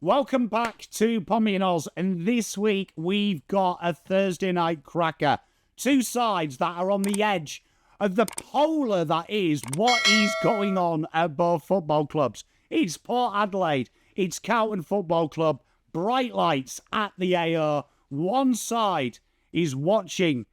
Welcome back to PommyInOz, and this week we've got a Thursday night cracker. Two sides that are on the edge of the polar that is what is going on at both football clubs. It's Port Adelaide, it's Carlton Football Club, bright lights at the AO. One side is watching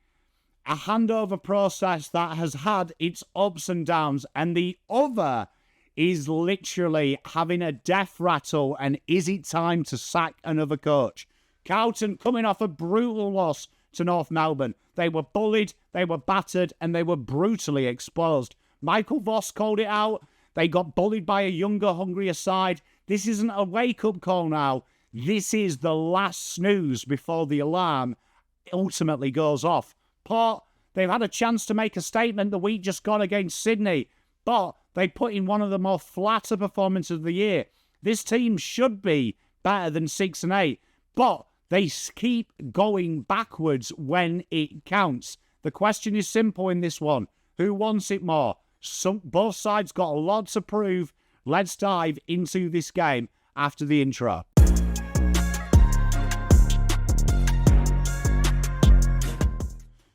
a handover process that has had its ups and downs, and the other is literally having a death rattle, and is it time to sack another coach? Carlton coming off a brutal loss to North Melbourne. They were bullied, they were battered, and they were brutally exposed. Michael Voss called it out. They got bullied by a younger, hungrier side. This isn't a wake-up call now. This is the last snooze before the alarm ultimately goes off. Port, they've had a chance to make a statement the week just gone against Sydney, but they put in one of the more flatter performances of the year. This team should be better than 6 and 8, but they keep going backwards when it counts. The question is simple in this one. Who wants it more? Both sides got a lot to prove. Let's dive into this game after the intro.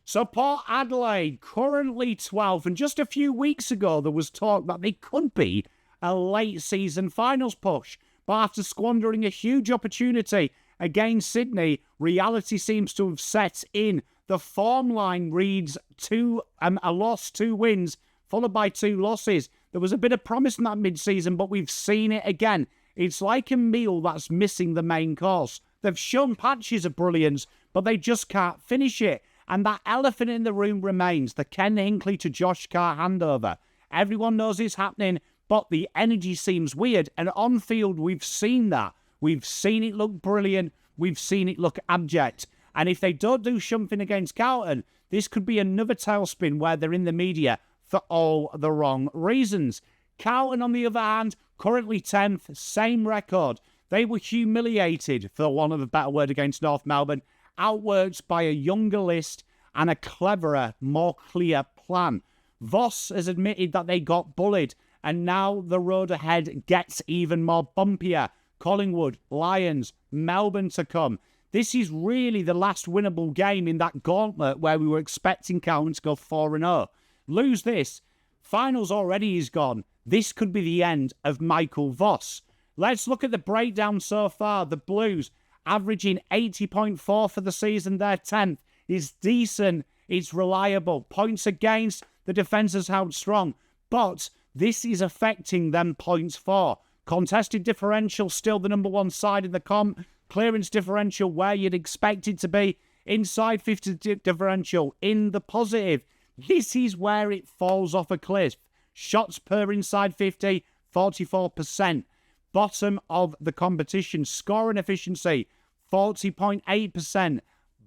So Port Adelaide, currently 12th, and just a few weeks ago there was talk that they could be a late season finals push. But after squandering a huge opportunity against Sydney, reality seems to have set in. The form line reads a loss, 2 wins, followed by 2 losses. There was a bit of promise in that mid-season, but we've seen it again. It's like a meal that's missing the main course. They've shown patches of brilliance, but they just can't finish it. And that elephant in the room remains, the Ken Hinkley to Josh Carr handover. Everyone knows it's happening, but the energy seems weird. And on field, we've seen that. We've seen it look brilliant. We've seen it look abject. And if they don't do something against Carlton, this could be another tailspin where they're in the media for all the wrong reasons. Carlton, on the other hand, currently 10th, same record. They were humiliated, for want of a better word, against North Melbourne, outworked by a younger list and a cleverer, more clear plan. Voss has admitted that they got bullied, and now the road ahead gets even more bumpier. Collingwood, Lions, Melbourne to come. This is really the last winnable game in that gauntlet where we were expecting Carlton to go 4-0. Lose this, finals already is gone. This could be the end of Michael Voss. Let's look at the breakdown so far. The Blues, averaging 80.4 for the season, they're 10th. It's decent, it's reliable. Points against, the defence has held strong. But this is affecting them points for. Contested differential, still the number 1 side in the comp. Clearance differential, where you'd expect it to be. Inside 50 differential, in the positive. This is where it falls off a cliff. Shots per inside 50, 44%. Bottom of the competition. Scoring efficiency, 40.8%.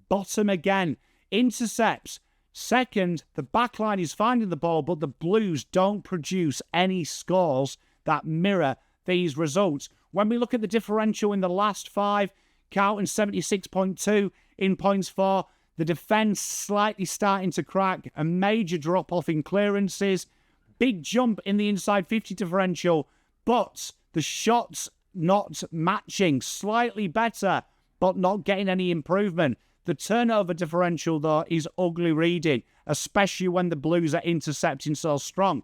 Bottom again. Intercepts, second. The backline is finding the ball, but the Blues don't produce any scores that mirror these results. When we look at the differential in the last 5, Carlton 76.2 in points for. The defence slightly starting to crack. A major drop-off in clearances. Big jump in the inside 50 differential, but the shots not matching, slightly better, but not getting any improvement. The turnover differential, though, is ugly reading, especially when the Blues are intercepting so strong.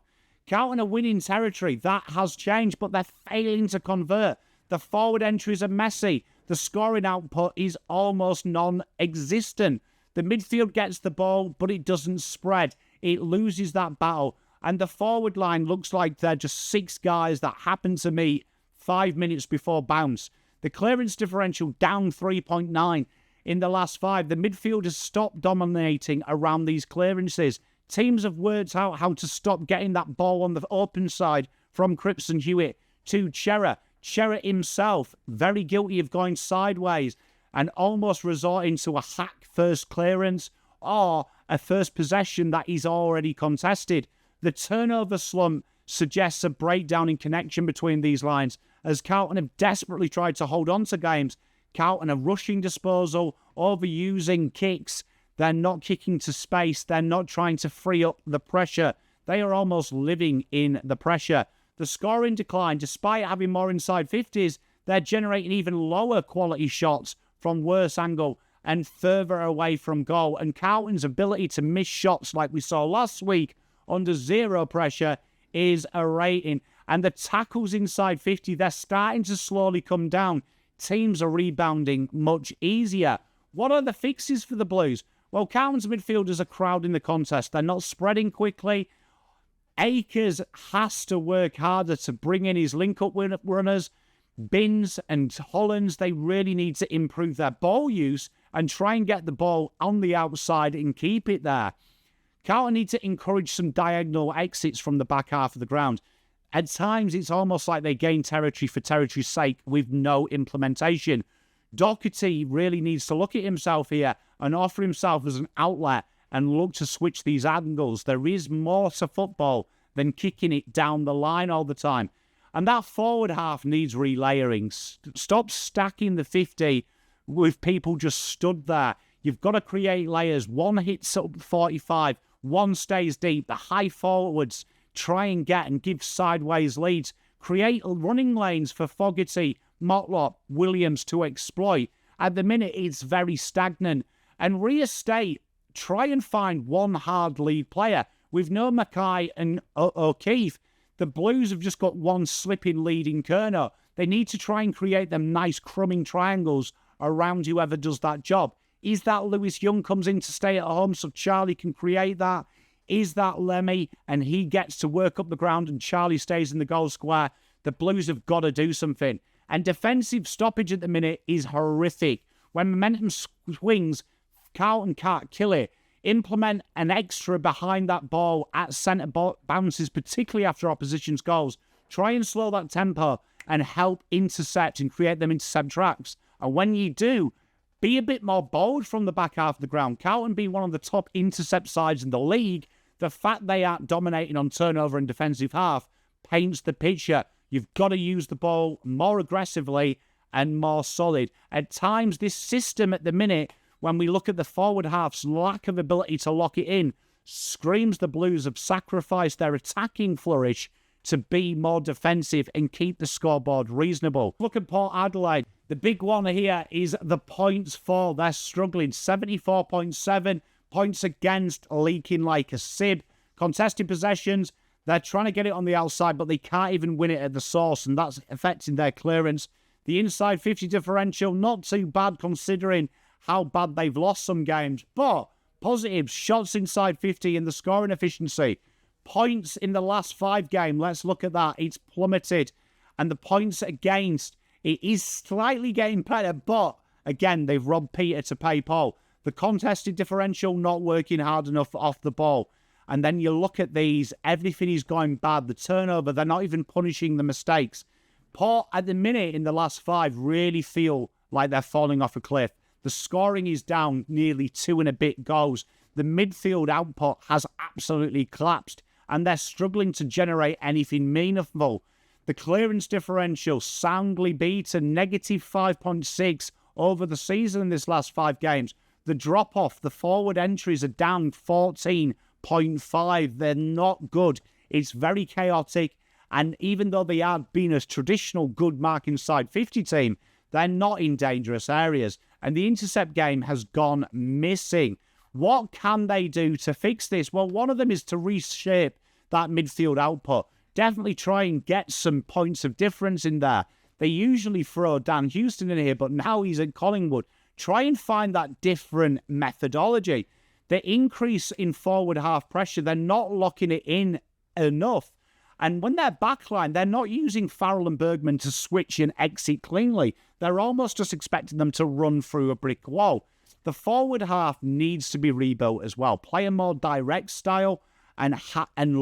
Carlton are winning territory. That has changed, but they're failing to convert. The forward entries are messy. The scoring output is almost non-existent. The midfield gets the ball, but it doesn't spread. It loses that battle. And the forward line looks like they're just 6 guys that happen to meet 5 minutes before bounce. The clearance differential down 3.9 in the last 5. The midfield has stopped dominating around these clearances. Teams have worked out how to stop getting that ball on the open side from Cripps and Hewitt to Chera. Chera himself, very guilty of going sideways and almost resorting to a hack first clearance or a first possession that is already contested. The turnover slump suggests a breakdown in connection between these lines, as Carlton have desperately tried to hold on to games. Carlton are rushing disposal, overusing kicks. They're not kicking to space. They're not trying to free up the pressure. They are almost living in the pressure. The scoring decline, despite having more inside 50s, they're generating even lower quality shots from worse angle and further away from goal. And Carlton's ability to miss shots like we saw last week under zero pressure is a rating. And the tackles inside 50, they're starting to slowly come down. Teams are rebounding much easier. What are the fixes for the Blues? Well, Carlton's midfielders are crowding the contest. They're not spreading quickly. Akers has to work harder to bring in his link-up runners. Binns and Hollands, they really need to improve their ball use and try and get the ball on the outside and keep it there. Carlton need to encourage some diagonal exits from the back half of the ground. At times, it's almost like they gain territory for territory's sake with no implementation. Doherty really needs to look at himself here and offer himself as an outlet and look to switch these angles. There is more to football than kicking it down the line all the time. And that forward half needs relayering. Stop stacking the 50 with people just stood there. You've got to create layers. One hits up 45, one stays deep. The high forwards try and get and give sideways leads. Create running lanes for Fogarty, Motlop, Williams to exploit. At the minute, it's very stagnant. And reinstate, try and find one hard lead player. With no Mackay and O'Keefe, the Blues have just got one slipping lead in Kerno. They need to try and create them nice crumbing triangles around whoever does that job. Is that Lewis Young comes in to stay at home so Charlie can create that? Is that Lemmy and he gets to work up the ground and Charlie stays in the goal square? The Blues have got to do something. And defensive stoppage at the minute is horrific. When momentum swings, Carlton can't kill it. Implement an extra behind that ball at centre bounces, particularly after opposition's goals. Try and slow that tempo and help intercept and create them intercept traps. And when you do, be a bit more bold from the back half of the ground. Carlton being one of the top intercept sides in the league, the fact they aren't dominating on turnover and defensive half paints the picture. You've got to use the ball more aggressively and more solid. At times, this system at the minute, when we look at the forward half's lack of ability to lock it in, screams the Blues have sacrificed their attacking flourish to be more defensive and keep the scoreboard reasonable. Look at Port Adelaide. The big one here is the points for. They're struggling. 74.7 points against, leaking like a sieve. Contested possessions, they're trying to get it on the outside, but they can't even win it at the source, and that's affecting their clearance. The inside 50 differential, not too bad considering how bad they've lost some games, but positives, shots inside 50 and the scoring efficiency. Points in the last 5 games, let's look at that. It's plummeted. And the points against, it is slightly getting better, but again, they've robbed Peter to pay Paul. The contested differential not working hard enough off the ball. And then you look at these, everything is going bad. The turnover, they're not even punishing the mistakes. Port, at the minute, in the last 5, really feel like they're falling off a cliff. The scoring is down nearly 2 and a bit goals. The midfield output has absolutely collapsed, and they're struggling to generate anything meaningful. The clearance differential soundly beaten, negative 5.6 over the season in this last 5 games. The drop-off, the forward entries are down 14.5. They're not good. It's very chaotic, and even though they are being a traditional good mark inside 50 team, they're not in dangerous areas. And the intercept game has gone missing. What can they do to fix this? Well, one of them is to reshape that midfield output. Definitely try and get some points of difference in there. They usually throw Dan Houston in here, but now he's at Collingwood. Try and find that different methodology. The increase in forward half pressure, they're not locking it in enough. And when they're backline, they're not using Farrell and Bergman to switch and exit cleanly. They're almost just expecting them to run through a brick wall. The forward half needs to be rebuilt as well. Play a more direct style and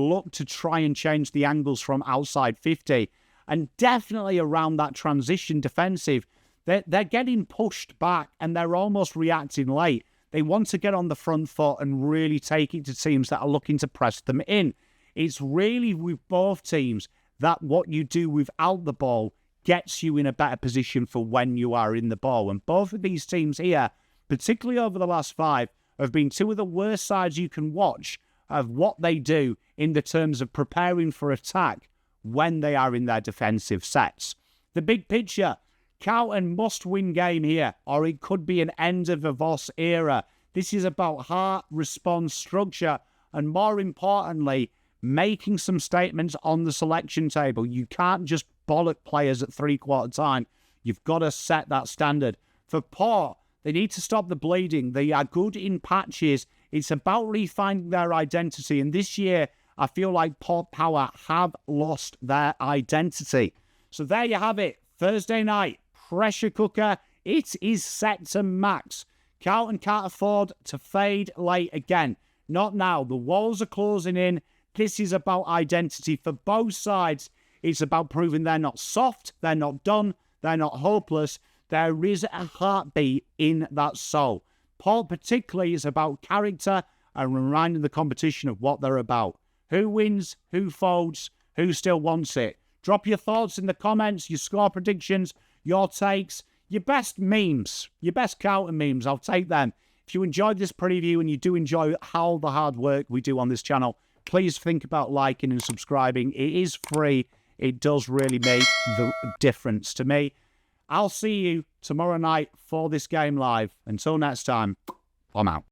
look to try and change the angles from outside 50. And definitely around that transition defensive, they're getting pushed back and they're almost reacting late. They want to get on the front foot and really take it to teams that are looking to press them in. It's really with both teams that what you do without the ball gets you in a better position for when you are in the ball. And both of these teams here, particularly over the last 5, have been 2 of the worst sides you can watch of what they do in the terms of preparing for attack when they are in their defensive sets. The big picture, Carlton must win game here, or it could be an end of the Voss era. This is about heart, response, structure, and more importantly, making some statements on the selection table. You can't just bollock players at three-quarter time. You've got to set that standard. For Port, they need to stop the bleeding. They are good in patches. It's about refinding their identity. And this year, I feel like Port Power have lost their identity. So there you have it. Thursday night, pressure cooker. It is set to max. Carlton can't afford to fade late again. Not now. The walls are closing in. This is about identity for both sides. It's about proving they're not soft, they're not done, they're not hopeless. There is a heartbeat in that soul. Port particularly is about character and reminding the competition of what they're about. Who wins, who folds, who still wants it? Drop your thoughts in the comments, your score predictions, your takes, your best memes, your best Carlton memes. I'll take them. If you enjoyed this preview and you do enjoy all the hard work we do on this channel, please think about liking and subscribing. It is free. It does really make the difference to me. I'll see you tomorrow night for this game live. Until next time, I'm out.